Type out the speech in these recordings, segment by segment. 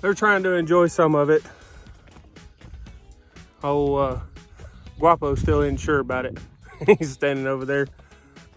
they're trying to enjoy some of it. Guapo still ain't sure about it. He's standing over there.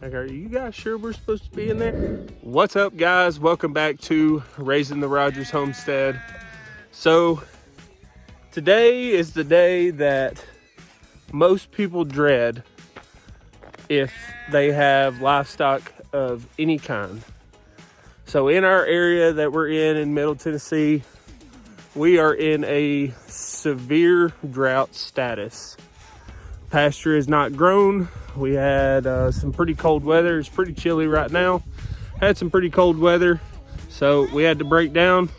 Like, are you guys sure we're supposed to be in there? What's up, guys? Welcome back to Raising the Rogers Homestead. So today is the day that most people dread if they have livestock of any kind. So in our area that we're in Middle Tennessee, we are in a severe drought status. Pasture is not grown. We had some pretty cold weather. It's pretty chilly right now. Had some pretty cold weather, so we had to break down.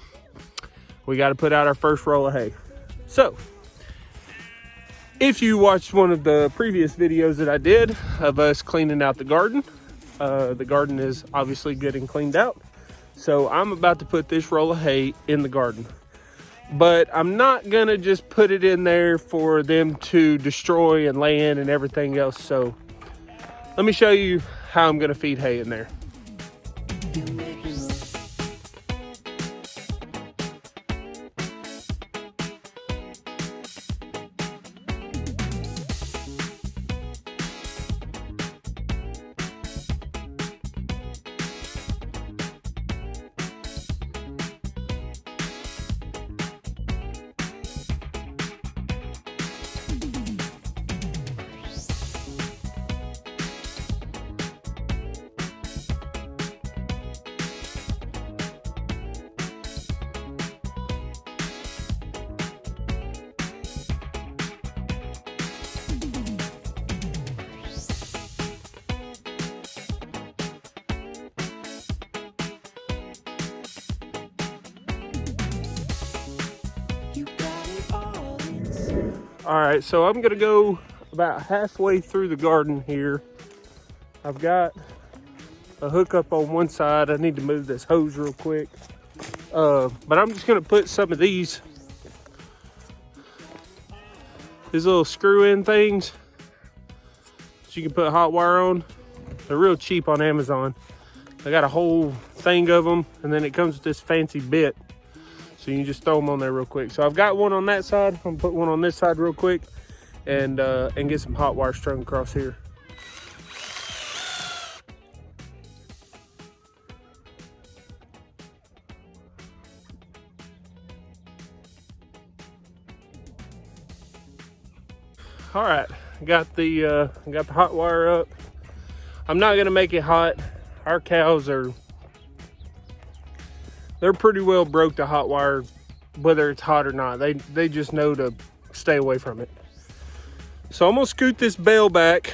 We got to put out our first roll of hay. So if you watched one of the previous videos that I did of us cleaning out the garden is obviously good and cleaned out. So I'm about to put this roll of hay in the garden. But I'm not gonna just put it in there for them to destroy and lay in and everything else. So let me show you how I'm gonna feed hay in there. All right, so I'm gonna go about halfway through the garden here. I've got a hookup on one side. I need to move this hose real quick. But I'm just gonna put some of these little screw-in things that you can put hot wire on. They're real cheap on Amazon. I got a whole thing of them, and then it comes with this fancy bit. So you can just throw them on there real quick. So I've got one on that side. I'm gonna put one on this side real quick and get some hot wire strung across here. All right, got the hot wire up. I'm not gonna make it hot. Our cows they're pretty well broke to hot wire, whether it's hot or not. They just know to stay away from it. So I'm gonna scoot this bale back,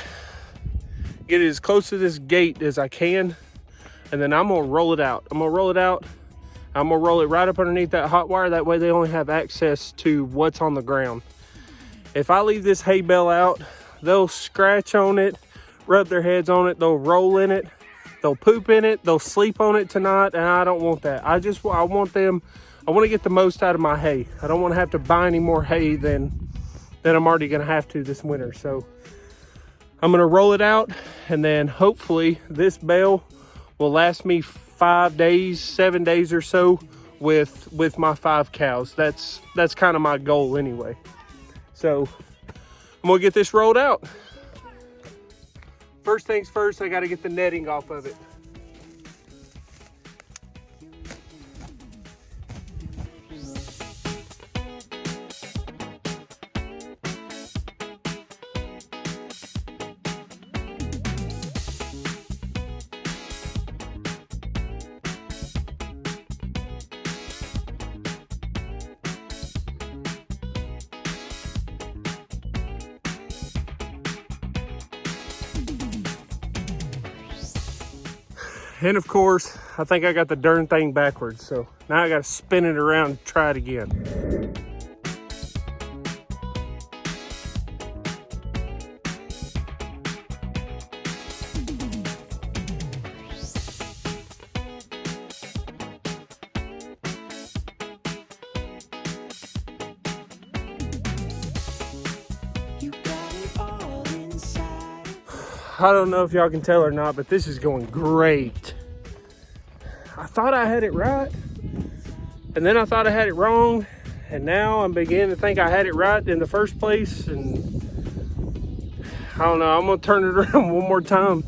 get it as close to this gate as I can, and then I'm gonna roll it out. I'm gonna roll it right up underneath that hot wire. That way they only have access to what's on the ground. If I leave this hay bale out, they'll scratch on it, rub their heads on it, they'll roll in it, they'll poop in it, they'll sleep on it tonight, and I don't want that. I want to get the most out of my hay. I don't want to have to buy any more hay than I'm already going to have to this winter. So I'm going to roll it out, and then hopefully this bale will last me 5 days, 7 days or so with my 5 cows. That's kind of my goal anyway. So I'm going to get this rolled out. First things first, I got to get the netting off of it. And of course, I think I got the darn thing backwards. So now I got to spin it around and try it again. I don't know if y'all can tell or not, but this is going great. I thought I had it right, And then I thought I had it wrong, and now I'm beginning to think I had it right in the first place. And I don't know, I'm gonna turn it around one more time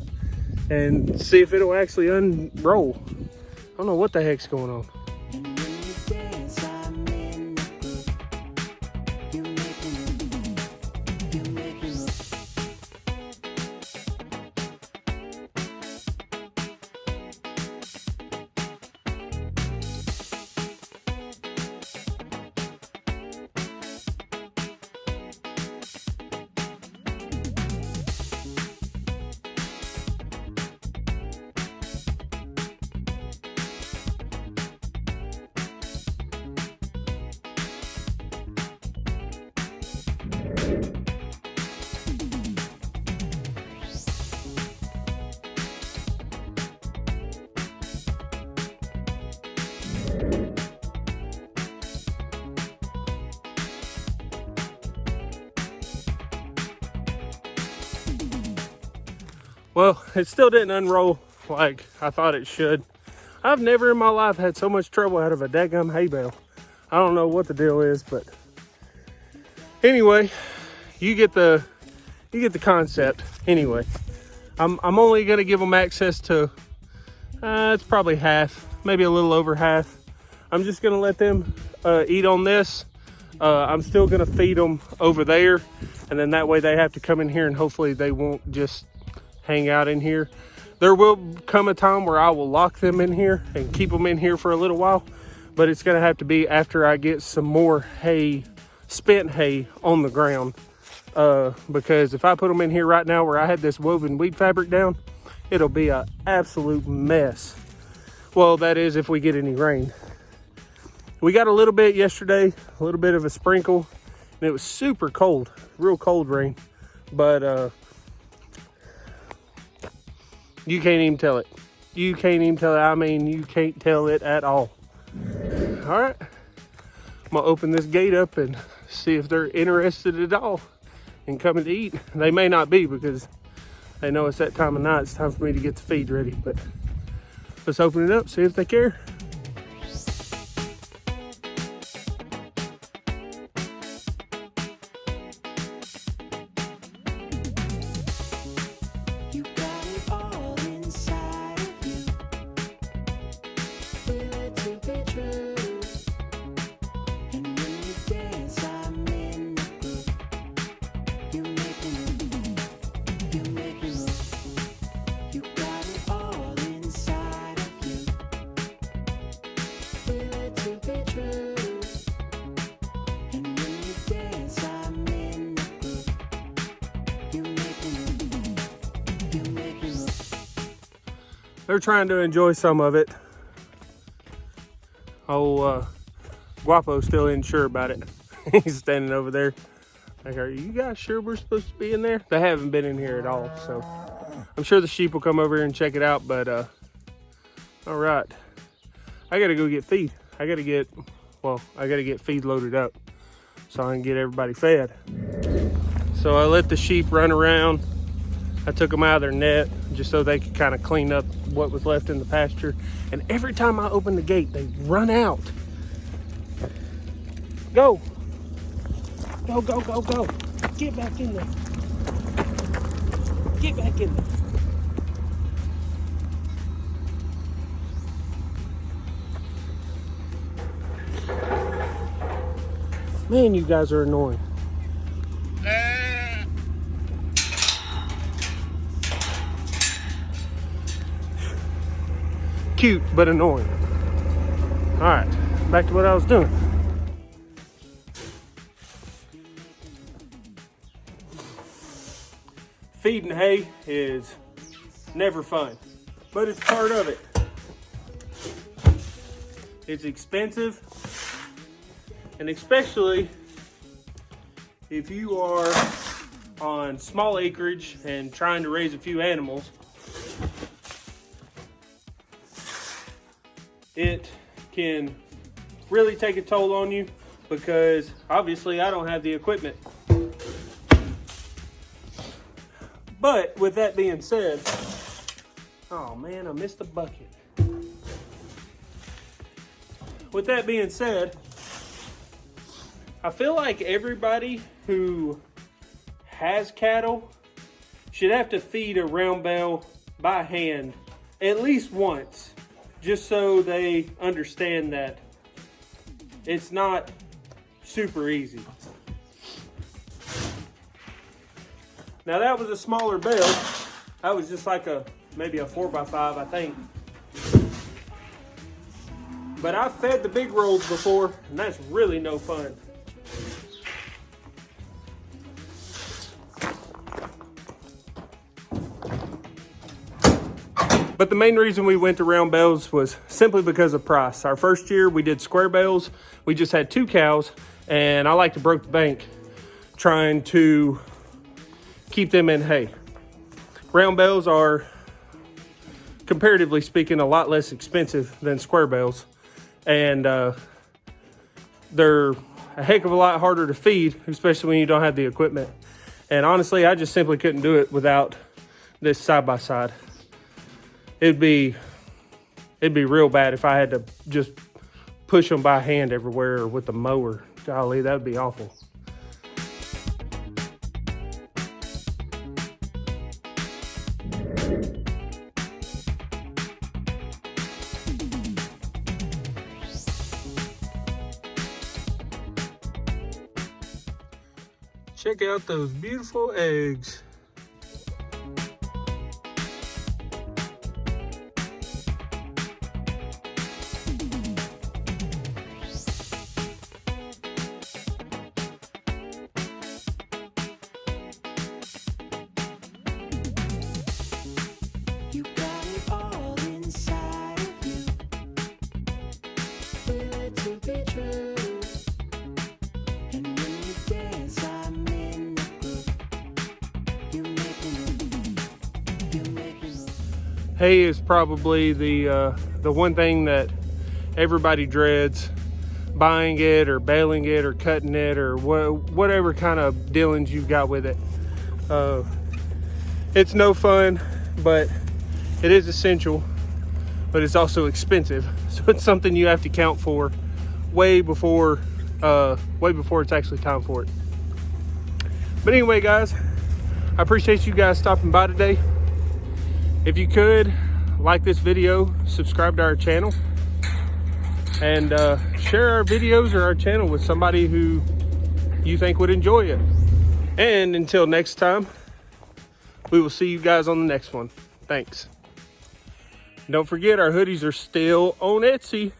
and see if it'll actually unroll. I don't know what the heck's going on. Well, it still didn't unroll like I thought it should. I've never in my life had so much trouble out of a daggum hay bale. I don't know what the deal is, but anyway, you get the concept. Anyway, I'm only gonna give them access to it's probably half, maybe a little over half. I'm just gonna let them eat on this. I'm still gonna feed them over there, and then that way they have to come in here, and hopefully they won't just hang out in here. There will come a time where I will lock them in here and keep them in here for a little while, but it's gonna have to be after I get some more hay, spent hay on the ground. Because if I put them in here right now where I had this woven weed fabric down, it'll be an absolute mess. Well, that is if we get any rain. We got a little bit yesterday, a little bit of a sprinkle, and it was super cold, real cold rain, but you can't even tell it. You can't even tell it. I mean, you can't tell it at all. All right, I'm gonna open this gate up and see if they're interested at all in coming to eat. They may not be because they know it's that time of night. It's time for me to get the feed ready, but let's open it up, see if they care. They're trying to enjoy some of it. Oh, Guapo's still isn't sure about it. He's standing over there. Like, are you guys sure we're supposed to be in there? They haven't been in here at all, so I'm sure the sheep will come over here and check it out. But all right, I gotta go get feed. I gotta get feed loaded up so I can get everybody fed. So I let the sheep run around. I took them out of their net just so they could kind of clean up what was left in the pasture. And every time I open the gate, they run out. Go. Go, go, go, go. Get back in there. Get back in there. Man, you guys are annoying. Cute, but annoying. All right, back to what I was doing. Feeding hay is never fun, but it's part of it. It's expensive, and especially if you are on small acreage and trying to raise a few animals, it can really take a toll on you because obviously I don't have the equipment. But with that being said, oh man, I missed the bucket. With with that being said, I feel like everybody who has cattle should have to feed a round bale by hand at least once, just so they understand that it's not super easy. Now that was a smaller bale. That was just like maybe a 4x5, I think. But I've fed the big rolls before, and that's really no fun. But the main reason we went to round bales was simply because of price. Our first year we did square bales. We just had 2 cows, and I like to broke the bank trying to keep them in hay. Round bales are, comparatively speaking, a lot less expensive than square bales. And they're a heck of a lot harder to feed, especially when you don't have the equipment. And honestly, I just simply couldn't do it without this side-by-side. It'd be real bad if I had to just push them by hand everywhere or with the mower. Golly, that'd be awful. Check out those beautiful eggs. You got it all inside of you. Feel it to be true. And when you dance, I'm in the group. You make me move. You make me move. Hay is probably the one thing that everybody dreads, buying it or baling it or cutting it or whatever kind of dealings you've got with it. It's no fun, but it is essential, but it's also expensive. So it's something you have to count for way before it's actually time for it. But anyway, guys, I appreciate you guys stopping by today. If you could, like this video, subscribe to our channel, and share our videos or our channel with somebody who you think would enjoy it. And until next time, we will see you guys on the next one. Thanks. Don't forget, our hoodies are still on Etsy.